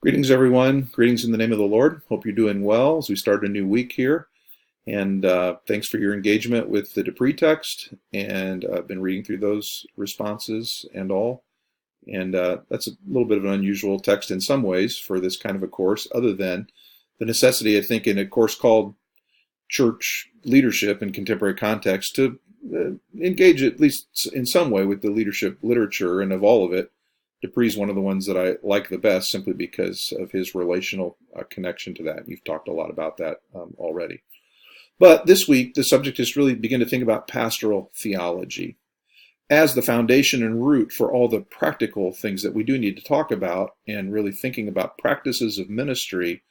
Greetings, everyone. Greetings in the name of the Lord. Hope you're doing well as we start a new week here. And thanks for your engagement with the Dupree text. And I've been reading through those responses and all. And that's a little bit of an unusual text in some ways for this kind of a course, other than the necessity, I think, in a course called Church Leadership in Contemporary Context to engage at least in some way with the leadership literature, and of all of it, Dupree's one of the ones that I like the best simply because of his relational connection to that. You've talked a lot about that already. But this week, the subject is really begin to think about pastoral theology as the foundation and root for all the practical things that we do need to talk about, and really thinking about practices of ministry.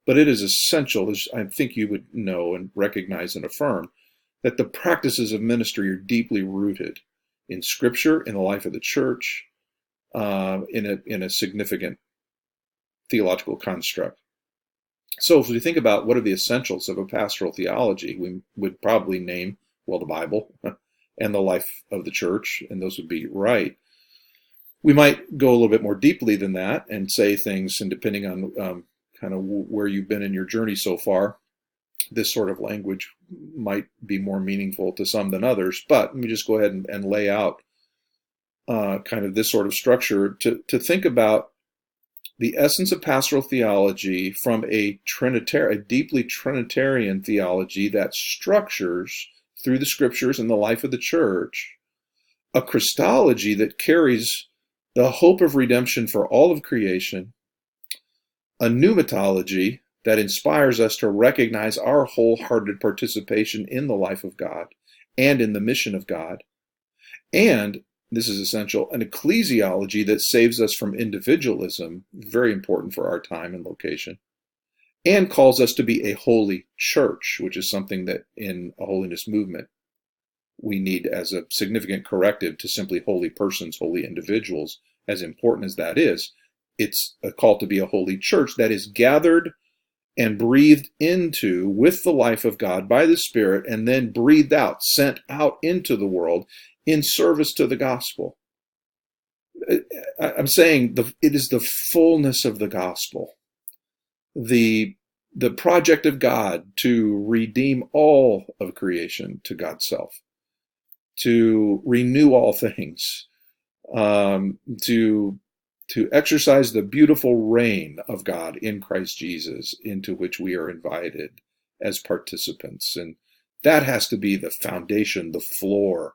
But it is essential, as I think you would know and recognize and affirm, that the practices of ministry are deeply rooted in Scripture, in the life of the church, in a significant theological construct. So if we think about what are the essentials of a pastoral theology, we would probably name, well, the Bible and the life of the church, and those would be right. We might go a little bit more deeply than that and say things, and depending on kind of where you've been in your journey so far, this sort of language might be more meaningful to some than others. But let me just go ahead and lay out kind of this sort of structure to think about the essence of pastoral theology from a deeply Trinitarian theology that structures through the Scriptures and the life of the church a Christology that carries the hope of redemption for all of creation, a pneumatology that inspires us to recognize our wholehearted participation in the life of God and in the mission of God, and this is essential, an ecclesiology that saves us from individualism, very important for our time and location, and calls us to be a holy church, which is something that in a holiness movement we need as a significant corrective to simply holy persons, holy individuals. As important as that is, it's a call to be a holy church that is gathered and breathed into with the life of God by the Spirit, and then breathed out, sent out into the world in service to the gospel. I'm saying it is the fullness of the gospel, the project of God to redeem all of creation to God's self, to renew all things, to exercise the beautiful reign of God in Christ Jesus, into which we are invited as participants. And that has to be the foundation, the floor,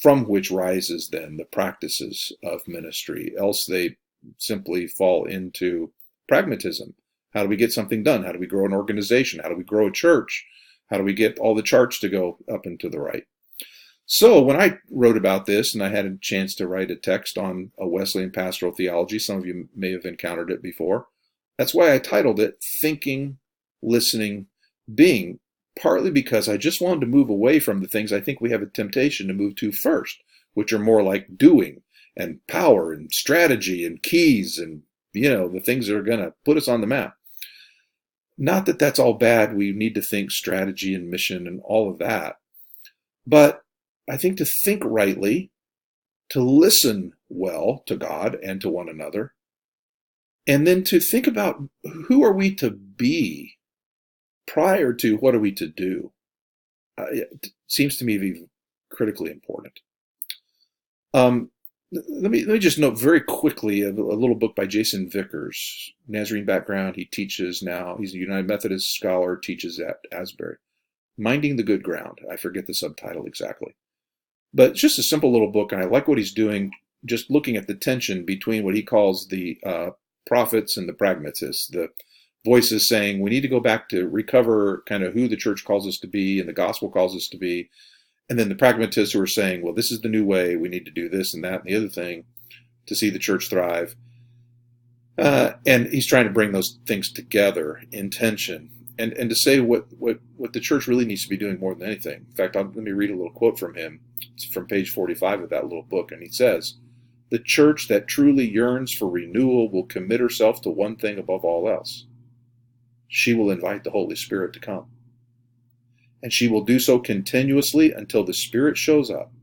from which rises then the practices of ministry. Else they simply fall into pragmatism. How do we get something done? How do we grow an organization? How do we grow a church? How do we get all the charts to go up and to the right? So when I wrote about this, and I had a chance to write a text on a Wesleyan pastoral theology, some of you may have encountered it before. That's why I titled it Thinking, Listening, Being. Partly because I just wanted to move away from the things I think we have a temptation to move to first, which are more like doing and power and strategy and keys and, the things that are going to put us on the map. Not that that's all bad. We need to think strategy and mission and all of that. But I think to think rightly, to listen well to God and to one another, and then to think about who are we to be prior to what are we to do, it seems to me to be critically important. Let me just note very quickly a little book by Jason Vickers, Nazarene background. He teaches now. He's a United Methodist scholar, teaches at Asbury. Minding the Good Ground. I forget the subtitle exactly. But it's just a simple little book, and I like what he's doing, just looking at the tension between what he calls the prophets and the pragmatists, the voices saying we need to go back to recover kind of who the church calls us to be and the gospel calls us to be. And then the pragmatists who are saying, well, this is the new way. We need to do this and that and the other thing to see the church thrive. And he's trying to bring those things together in tension and to say what the church really needs to be doing more than anything. In fact, let me read a little quote from him. It's from page 45 of that little book. And he says, the church that truly yearns for renewal will commit herself to one thing above all else. She will invite the Holy Spirit to come. And she will do so continuously until the Spirit shows up.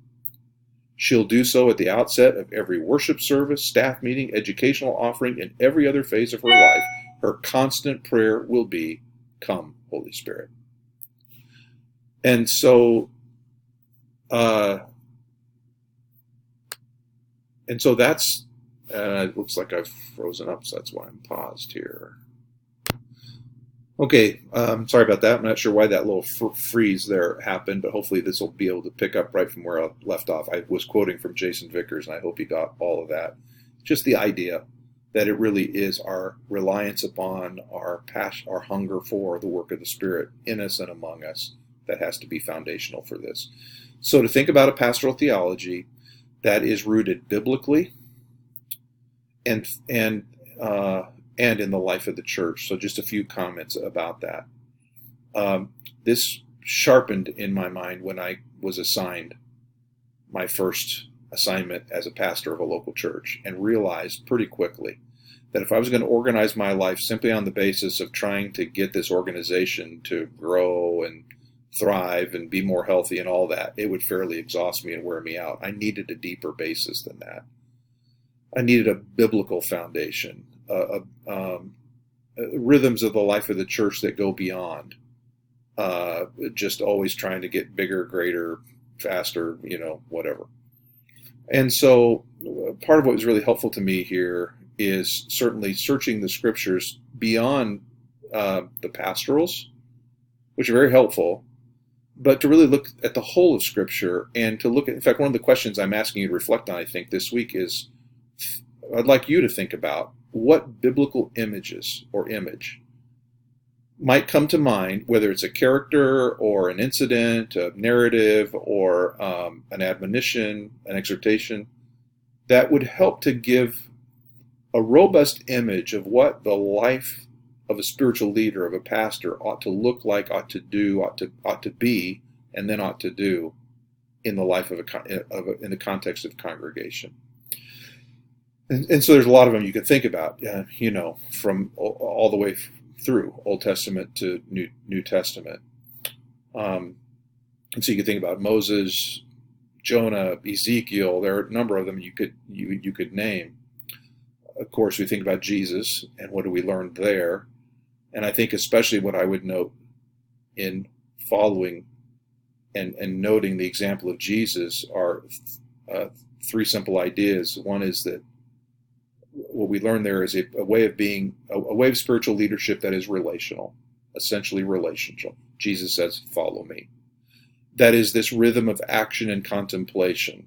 She'll do so at the outset of every worship service, staff meeting, educational offering, and every other phase of her life. Her constant prayer will be, "Come, Holy Spirit." And so, that's. It looks like I've frozen up, so that's why I'm paused here. Okay, sorry about that. I'm not sure why that little freeze there happened, but hopefully this will be able to pick up right from where I left off. I was quoting from Jason Vickers, and I hope you got all of that. Just the idea that it really is our reliance upon, our passion, our hunger for the work of the Spirit in us and among us that has to be foundational for this. So to think about a pastoral theology that is rooted biblically and in the life of the church. So just a few comments about that. This sharpened in my mind when I was assigned my first assignment as a pastor of a local church, and realized pretty quickly that if I was going to organize my life simply on the basis of trying to get this organization to grow and thrive and be more healthy and all that, it would fairly exhaust me and wear me out. I needed a deeper basis than that. I needed a biblical foundation, rhythms of the life of the church that go beyond just always trying to get bigger, greater, faster, whatever. And so part of what was really helpful to me here is certainly searching the scriptures beyond the pastorals, which are very helpful, but to really look at the whole of Scripture and to look at, in fact, one of the questions I'm asking you to reflect on, I think, this week is, I'd like you to think about what biblical images or image might come to mind, whether it's a character or an incident, a narrative, or an admonition, an exhortation, that would help to give a robust image of what the life of a spiritual leader, of a pastor, ought to look like, ought to do, ought to be, and then ought to do in the life of in the context of congregation. And so there's a lot of them you can think about, from all the way through Old Testament to New Testament. And so you can think about Moses, Jonah, Ezekiel. There are a number of them you could name. Of course, we think about Jesus and what do we learn there. And I think especially what I would note in following and noting the example of Jesus are three simple ideas. One is that what we learn there is a way of being, a way of spiritual leadership that is relational, essentially relational. Jesus says, "Follow me." That is this rhythm of action and contemplation.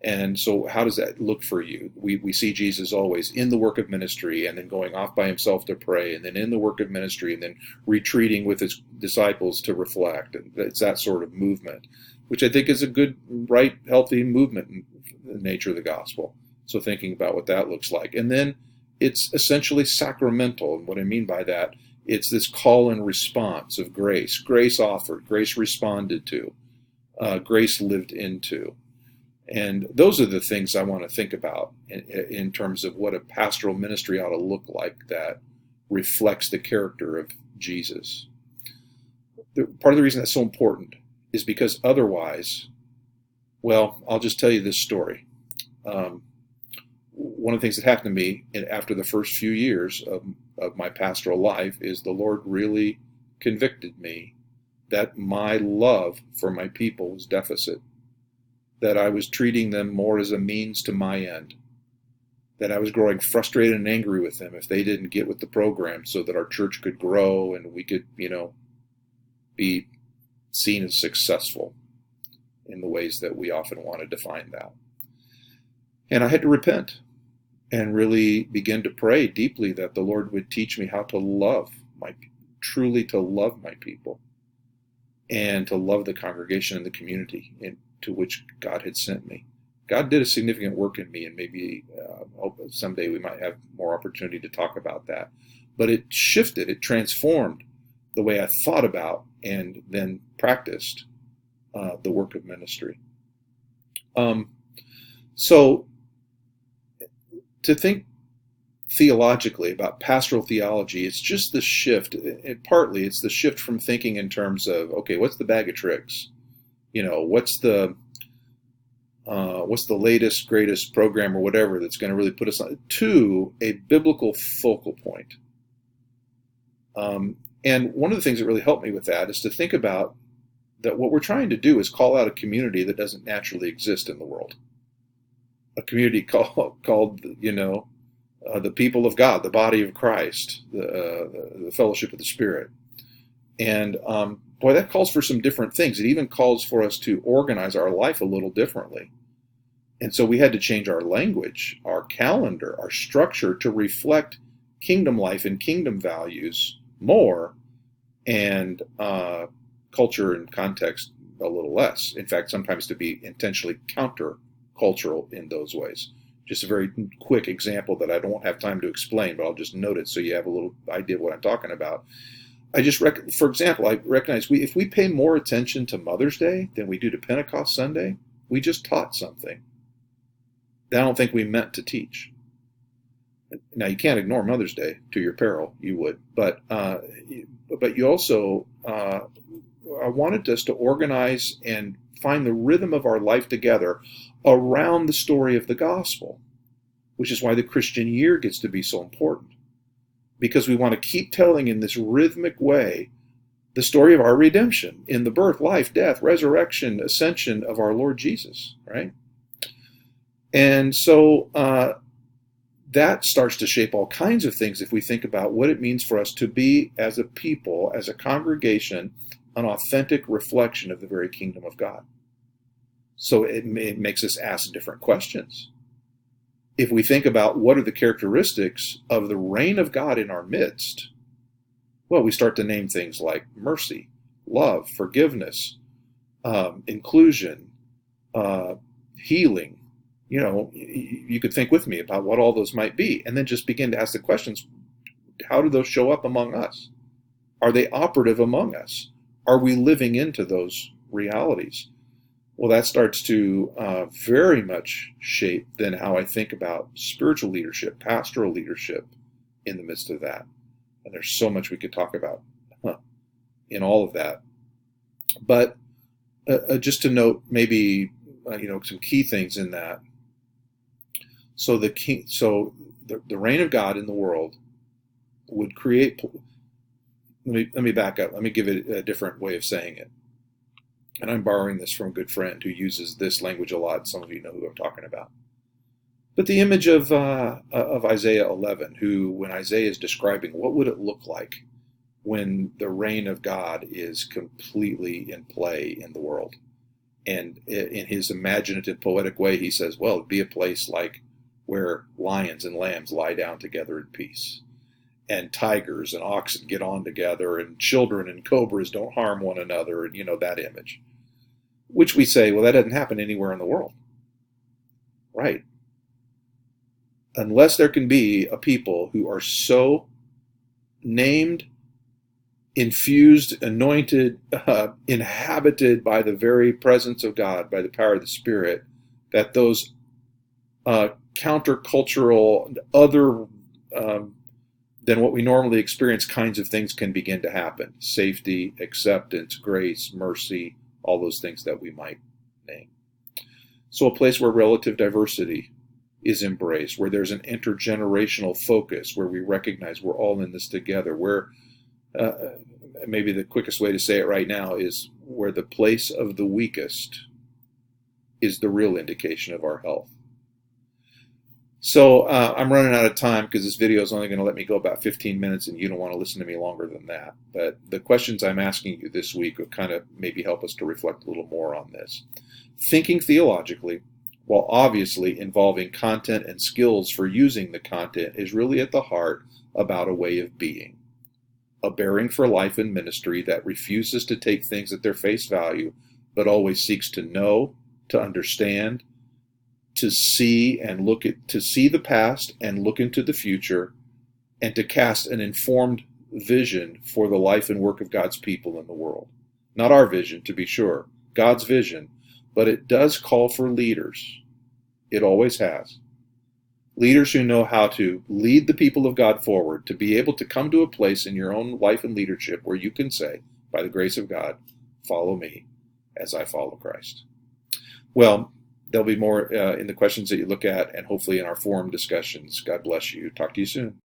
And so how does that look for you? We see Jesus always in the work of ministry and then going off by himself to pray, and then in the work of ministry and then retreating with his disciples to reflect. And it's that sort of movement, which I think is a good, right, healthy movement in the nature of the gospel. So thinking about what that looks like. And then it's essentially sacramental. And what I mean by that, it's this call and response of grace. Grace offered, grace responded to, grace lived into. And those are the things I want to think about in terms of what a pastoral ministry ought to look like that reflects the character of Jesus. Part of the reason that's so important is because otherwise, well, I'll just tell you this story. One of the things that happened to me after the first few years of my pastoral life is the Lord really convicted me that my love for my people was deficit, that I was treating them more as a means to my end, that I was growing frustrated and angry with them if they didn't get with the program so that our church could grow and we could, be seen as successful in the ways that we often want to define that. And I had to repent and really begin to pray deeply that the Lord would teach me how to love truly to love my people and to love the congregation and the community to which God had sent me. God did a significant work in me, and maybe someday we might have more opportunity to talk about that. But it shifted, it transformed the way I thought about and then practiced the work of ministry. So to think theologically about pastoral theology, it's just the shift. Partly it's the shift from thinking in terms of, okay, what's the bag of tricks? What's the what's the latest, greatest program or whatever that's going to really put us on, to a biblical focal point. And one of the things that really helped me with that is to think about that what we're trying to do is call out a community that doesn't naturally exist in the world. A community called the people of God, the body of Christ, the fellowship of the Spirit. And boy, that calls for some different things. It even calls for us to organize our life a little differently. And so we had to change our language, our calendar, our structure to reflect kingdom life and kingdom values more, and culture and context a little less. In fact, sometimes to be intentionally counter-cultural in those ways. Just a very quick example that I don't have time to explain, but I'll just note it so you have a little idea of what I'm talking about. For example, I recognize if we pay more attention to Mother's Day than we do to Pentecost Sunday, we just taught something that I don't think we meant to teach. Now, you can't ignore Mother's Day to your peril. You would, but you also, I wanted us to organize and find the rhythm of our life together around the story of the gospel, which is why the Christian year gets to be so important, because we want to keep telling in this rhythmic way the story of our redemption in the birth, life, death, resurrection, ascension of our Lord Jesus, right? And so that starts to shape all kinds of things if we think about what it means for us to be, as a people, as a congregation, an authentic reflection of the very kingdom of God. So it makes us ask different questions. If we think about what are the characteristics of the reign of God in our midst, well, we start to name things like mercy, love, forgiveness, inclusion, healing. You could think with me about what all those might be, and then just begin to ask the questions: how do those show up among us? Are they operative among us? Are we living into those realities? Well, that starts to very much shape then how I think about spiritual leadership, pastoral leadership in the midst of that. And there's so much we could talk about in all of that. But just to note maybe some key things in that. So the reign of God in the world would create. Let me back up. Let me give it a different way of saying it. And I'm borrowing this from a good friend who uses this language a lot. Some of you know who I'm talking about. But the image of Isaiah 11, who, when Isaiah is describing what would it look like when the reign of God is completely in play in the world. And in his imaginative, poetic way, he says, well, it'd be a place like where lions and lambs lie down together in peace, and tigers and oxen get on together, and children and cobras don't harm one another, and that image. Which we say, well, that doesn't happen anywhere in the world. Right. Unless there can be a people who are so named, infused, anointed, inhabited by the very presence of God, by the power of the Spirit, that those countercultural, other than what we normally experience kinds of things can begin to happen. Safety, acceptance, grace, mercy, all those things that we might name. So a place where relative diversity is embraced, where there's an intergenerational focus, where we recognize we're all in this together, where maybe the quickest way to say it right now is where the place of the weakest is the real indication of our health. So I'm running out of time because this video is only going to let me go about 15 minutes, and you don't want to listen to me longer than that. But the questions I'm asking you this week will kind of maybe help us to reflect a little more on this. Thinking theologically, while obviously involving content and skills for using the content, is really at the heart about a way of being. A bearing for life and ministry that refuses to take things at their face value, but always seeks to know, to understand, to see the past and look into the future, and to cast an informed vision for the life and work of God's people in the world. Not our vision, to be sure, God's vision, but it does call for leaders. It always has. Leaders who know how to lead the people of God forward, to be able to come to a place in your own life and leadership where you can say, by the grace of God, follow me as I follow Christ. Well, there'll be more in the questions that you look at, and hopefully in our forum discussions. God bless you. Talk to you soon.